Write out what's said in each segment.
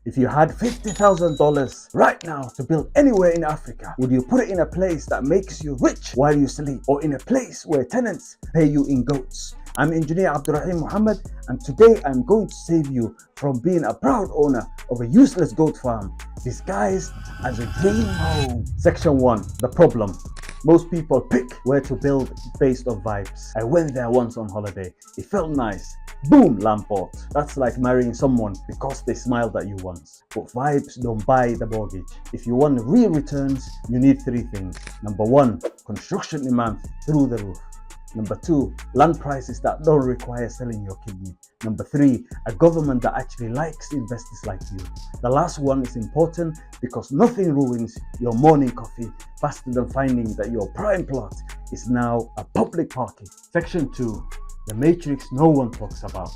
If you had $50,000 right now to build anywhere in Africa, would you put it in a place that makes you rich while you sleep, or in a place where tenants pay you in goats? I'm Engineer Abdurrahim Muhammad, and today I'm going to save you from being a proud owner of a useless goat farm disguised as a dream home. Section 1. The problem. Most people pick where to build based on vibes. I went there once on holiday. It felt nice. Boom, land bought. That's like marrying someone because they smiled at you once. But vibes don't buy the mortgage. If you want real returns, you need 3 things. Number 1, construction demand through the roof. Number 2, land prices that don't require selling your kidney. Number 3, a government that actually likes investors like you. The last one is important because nothing ruins your morning coffee faster than finding that your prime plot is now a public parking. Section 2, the matrix no one talks about.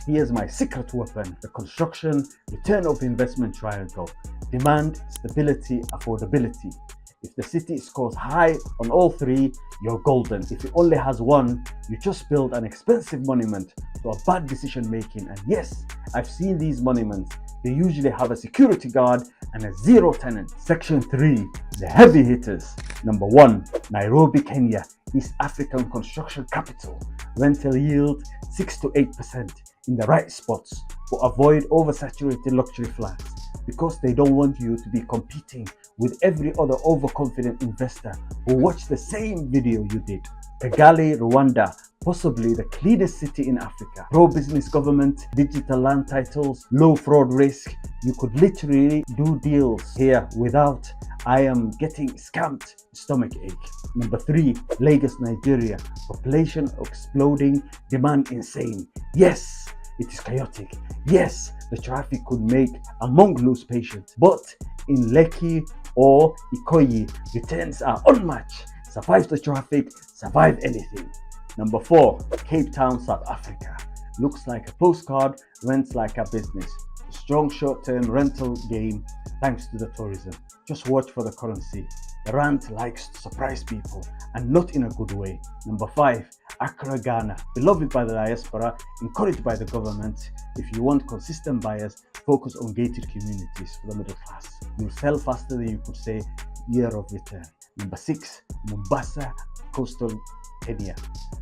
Here's my secret weapon: the construction return of investment triangle. Demand, stability, affordability. If the city scores high on all 3, you're golden. If it only has 1, you just build an expensive monument to a bad decision making. And yes, I've seen these monuments. They usually have a security guard and a 0 tenant. Section 3, the heavy hitters. Number 1, Nairobi, Kenya, East African construction capital. Rental yield 6 to 8% in the right spots, but avoid oversaturated luxury flats because they don't want you to be competing with every other overconfident investor who watched the same video you did. Kigali, Rwanda, possibly the cleanest city in Africa. Pro-business government, digital land titles, low fraud risk. You could literally do deals here without I am getting scammed stomach ache. Number 3, Lagos, Nigeria. Population exploding, demand insane. Yes, it is chaotic. Yes, the traffic could make a monk lose patience. But in Lekki or Ikoyi, returns are unmatched. Survive the traffic, survive anything. Number 4, Cape Town, South Africa. Looks like a postcard, rents like a business. Strong short-term rental game thanks to the tourism. Just watch for the currency. The rand likes to surprise people, and not in a good way. Number 5, Accra, Ghana. Beloved by the diaspora, encouraged by the government. If you want consistent buyers, focus on gated communities for the middle class. You'll sell faster than you could say year of return. Number 6, Mombasa, coastal Kenya.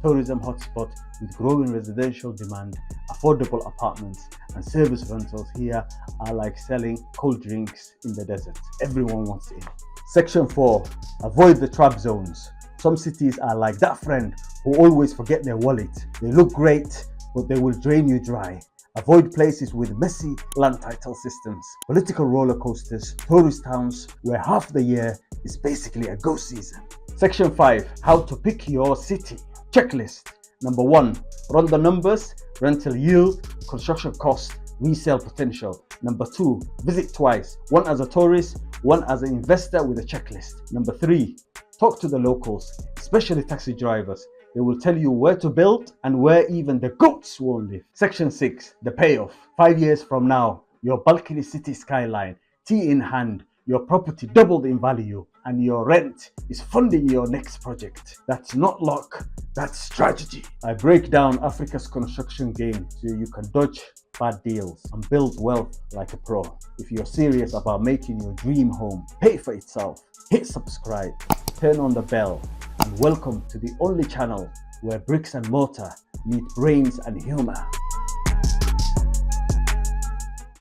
Tourism hotspot with growing residential demand, affordable apartments and service rentals here are like selling cold drinks in the desert. Everyone wants in. Section 4, avoid the trap zones. Some cities are like that friend who always forget their wallet. They look great, but they will drain you dry. Avoid places with messy land title systems, political roller coasters, tourist towns where half the year is basically a ghost season. Section 5, how to pick your city. Checklist. Number 1, run the numbers, rental yield, construction cost, resale potential. Number 2, visit twice, one as a tourist, one as an investor with a checklist. Number 3, talk to the locals, especially taxi drivers. They will tell you where to build and where even the goats won't live. Section 6, the payoff. 5 years from now, your balcony city skyline, tea in hand, your property doubled in value, and your rent is funding your next project. That's not luck, that's strategy. I break down Africa's construction game so you can dodge bad deals and build wealth like a pro. If you're serious about making your dream home pay for itself, hit subscribe, turn on the bell, and welcome to the only channel where bricks and mortar meet brains and humor.